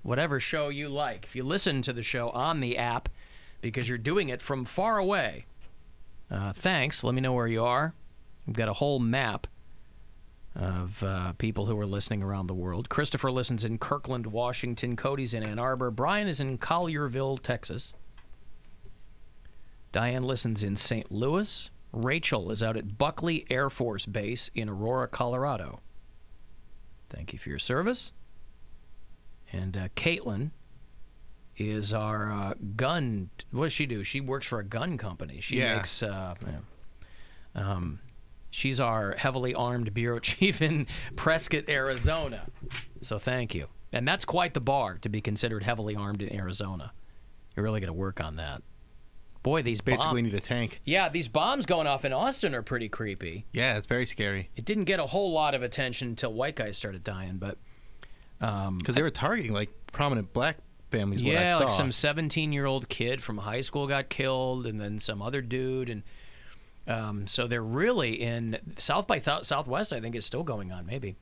whatever show you like. If you listen to the show on the app because you're doing it from far away, thanks. Let me know where you are. We've got a whole map of people who are listening around the world. Christopher listens in Kirkland, Washington. Cody's in Ann Arbor. Brian is in Collierville, Texas. Diane listens in St. Louis. Rachel is out at Buckley Air Force Base in Aurora, Colorado. Thank you for your service. And Caitlin is our gun. What does she do? She works for a gun company. She makes. She's our heavily armed bureau chief in Prescott, Arizona. So thank you. And that's quite the bar to be considered heavily armed in Arizona. You're really going to work on that. Boy, these basically need a tank. Yeah, these bombs going off in Austin are pretty creepy. Yeah, it's very scary. It didn't get a whole lot of attention until white guys started dying, but because they were targeting like prominent black families. Yeah, what I like saw. some 17-year-old kid from high school got killed, and then some other dude, and so they're really in South by Southwest. I think is still going on, maybe,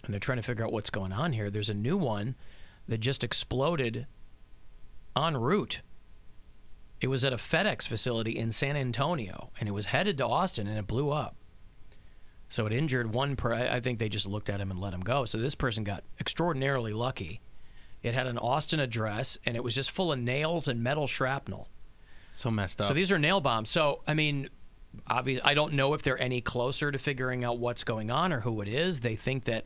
and they're trying to figure out what's going on here. There's a new one that just exploded en route. It was at a FedEx facility in San Antonio, and it was headed to Austin, and it blew up. So it injured one I think they just looked at him and let him go. So this person got extraordinarily lucky. It had an Austin address, and it was just full of nails and metal shrapnel. So messed up. So these are nail bombs. So, I mean, obviously, I don't know if they're any closer to figuring out what's going on or who it is. They think that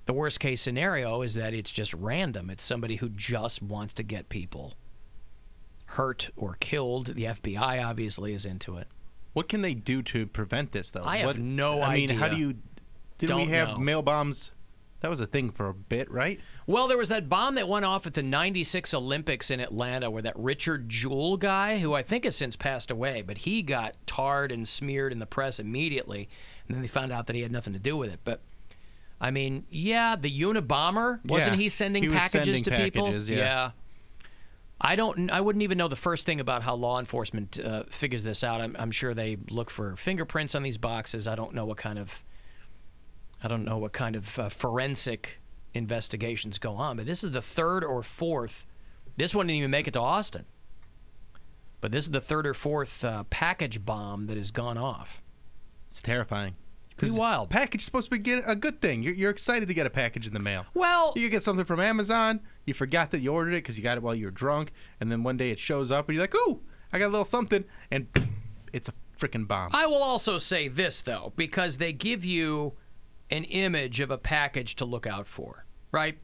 the worst-case scenario is that it's just random. It's somebody who just wants to get people hurt or killed. The FBI obviously is into it. What can they do to prevent this, though? I have no idea. I mean, how do you... Didn't we have mail bombs? That was a thing for a bit, right? Well, there was that bomb that went off at the 96 Olympics in Atlanta where that Richard Jewell guy, who I think has since passed away, but he got tarred and smeared in the press immediately, and then they found out that he had nothing to do with it. But, I mean, yeah, the Unabomber, wasn't he sending packages to people? Yeah. I wouldn't even know the first thing about how law enforcement figures this out. I'm sure they look for fingerprints on these boxes. I don't know what kind of forensic investigations go on. But this is the third or fourth. This one didn't even make it to Austin. But this is the third or fourth package bomb that has gone off. It's terrifying. Pretty wild. Package is supposed to be a good thing. You're excited to get a package in the mail. Well, you get something from Amazon. You forgot that you ordered it because you got it while you were drunk, and then one day it shows up, and you're like, "Ooh, I got a little something," and it's a freaking bomb. I will also say this though, because they give you an image of a package to look out for, right?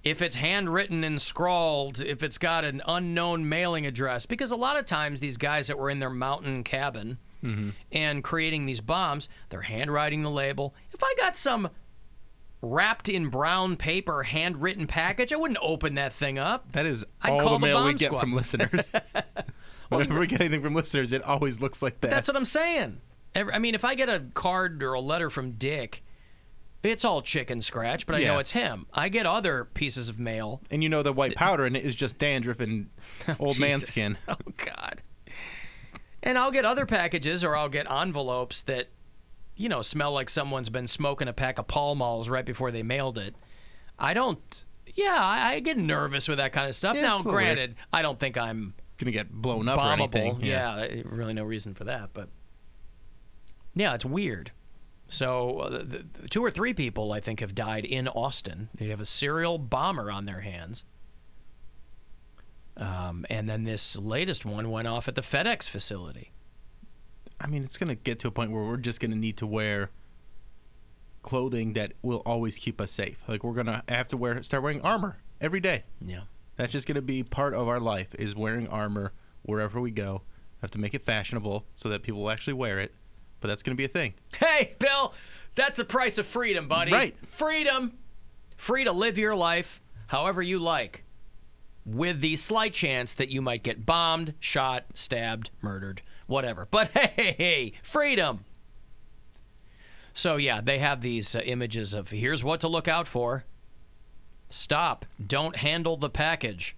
If it's handwritten and scrawled, if it's got an unknown mailing address, because a lot of times these guys that were in their mountain cabin and creating these bombs, they're handwriting the label. If I got some wrapped in brown paper handwritten package, I wouldn't open that thing up. That is I'd all call the mail we bomb get squad. from listeners. Whenever we get anything from listeners, it always looks like that. That's what I'm saying. I mean, if I get a card or a letter from Dick, it's all chicken scratch, but I know it's him. I get other pieces of mail. And you know the white powder in it is just dandruff and old man skin. Oh, God. And I'll get other packages, or I'll get envelopes that, you know, smell like someone's been smoking a pack of Pall Malls right before they mailed it. I get nervous with that kind of stuff. Yeah, now, granted, I don't think I'm going to get blown up bombable. or anything. Yeah, really no reason for that. But, yeah, it's weird. So, the 2 or 3 people, I think, have died in Austin. They have a serial bomber on their hands. And then this latest one went off at the FedEx facility. I mean, it's going to get to a point where we're just going to need to wear clothing that will always keep us safe. Like, we're going to have to start wearing armor every day. Yeah. That's just going to be part of our life, is wearing armor wherever we go. Have to make it fashionable so that people will actually wear it. But that's going to be a thing. Hey, Bill, that's the price of freedom, buddy. Right. Freedom. Free to live your life however you like, with the slight chance that you might get bombed, shot, stabbed, murdered, whatever. But hey, freedom. So, yeah, they have these images of, here's what to look out for. Stop. Don't handle the package.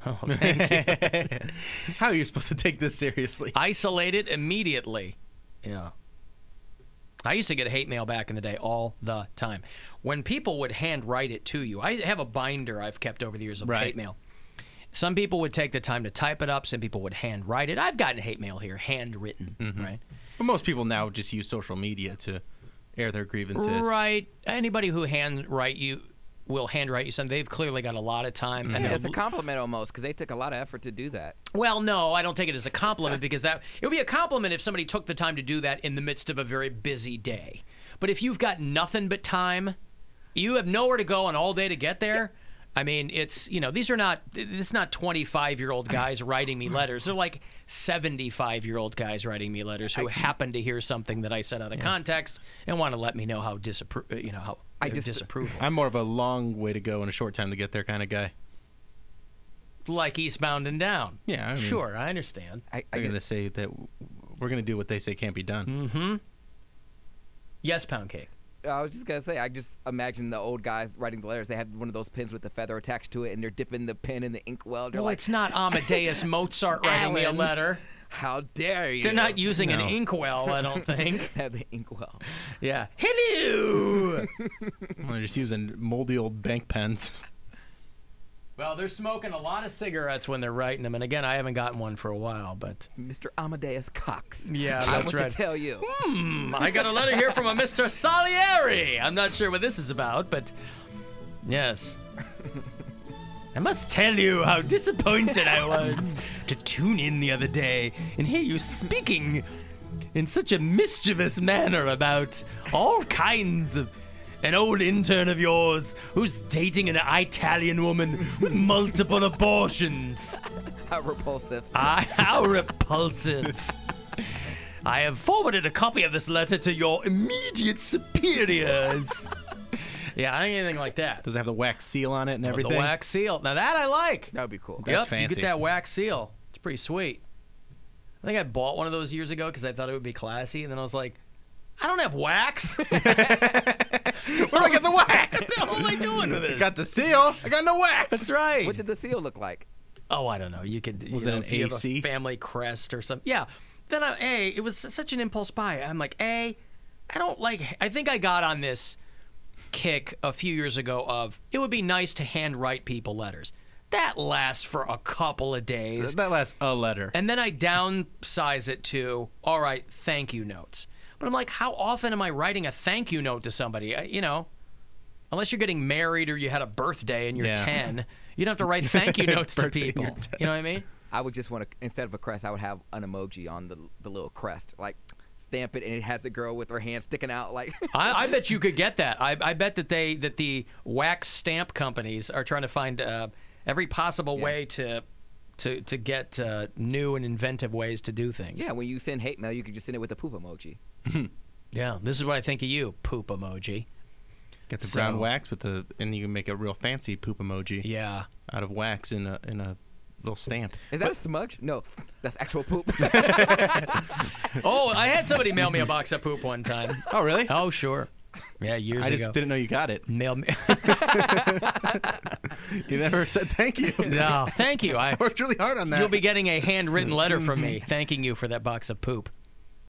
Oh, thank you. How are you supposed to take this seriously? Isolate it immediately. Yeah. I used to get hate mail back in the day all the time. When people would handwrite it to you, I have a binder I've kept over the years of hate mail. Some people would take the time to type it up. Some people would handwrite it. I've gotten hate mail here, handwritten, right? But most people now just use social media to air their grievances. Right. Anybody who will handwrite you something. They've clearly got a lot of time. And it's a compliment almost, because they took a lot of effort to do that. Well, no, I don't take it as a compliment because it would be a compliment if somebody took the time to do that in the midst of a very busy day. But if you've got nothing but time, you have nowhere to go and all day to get there. I mean, it's, these are not 25-year-old guys writing me letters. They're like 75-year-old guys writing me letters who happen to hear something that I said out of context and want to let me know how disapproval. I'm more of a long way to go and a short time to get there kind of guy. Like Eastbound and Down. Yeah, I mean, sure, I understand. I'm going to say that we're going to do what they say can't be done. Mm-hmm. Yes, Pound Cake. I was just going to say, I just imagine the old guys writing the letters. They have one of those pens with the feather attached to it, and they're dipping the pen in the inkwell. Well, it's not Amadeus Mozart writing me a letter. How dare you? They're not using an inkwell, I don't think. They have the inkwell. Yeah. Hello! Well, they're just using moldy old bank pens. Well, they're smoking a lot of cigarettes when they're writing them. And again, I haven't gotten one for a while, but... Mr. Amadeus Cox. Yeah, that's I want right. to tell you. I got a letter here from a Mr. Salieri. I'm not sure what this is about, but... Yes. I must tell you how disappointed I was to tune in the other day and hear you speaking in such a mischievous manner about all kinds of... An old intern of yours who's dating an Italian woman with multiple abortions. How repulsive. How repulsive. I have forwarded a copy of this letter to your immediate superiors. Yeah, I ain't anything like that. Does it have the wax seal on it and everything? The wax seal. Now that I like. That would be cool. That's fancy. You get that wax seal. It's pretty sweet. I think I bought one of those years ago because I thought it would be classy, and then I was like, I don't have wax. Where do I get the wax? What the hell am I doing with this? Got the seal. I got no wax. That's right. What did the seal look like? Oh, I don't know. You could. Was it an if you have AC? a family crest or something? Yeah. Then it was such an impulse buy. I'm like, I don't like. I think I got on this kick a few years ago of it would be nice to handwrite people letters. That lasts for a couple of days. That lasts a letter. And then I downsize it to, all right, thank you notes. But I'm like, how often am I writing a thank you note to somebody? Unless you're getting married or you had a birthday and you're 10, you don't have to write thank you notes to people. You know what I mean? I would just want to, instead of a crest, I would have an emoji on the little crest. Like, stamp it, and it has the girl with her hand sticking out. Like, I bet you could get that. I bet that the wax stamp companies are trying to find every possible way to get new and inventive ways to do things. Yeah, when you send hate mail, you can just send it with a poop emoji. Yeah, this is what I think of you, poop emoji. Get the brown wax and you can make a real fancy poop emoji. Yeah, out of wax in a little stamp. Is that a smudge? No, that's actual poop. Oh, I had somebody mail me a box of poop one time. Oh, really? Oh, sure. Yeah, years ago. I just didn't know you got it. Mail me. You never said thank you. No, thank you. I worked really hard on that. You'll be getting a handwritten letter from me thanking you for that box of poop.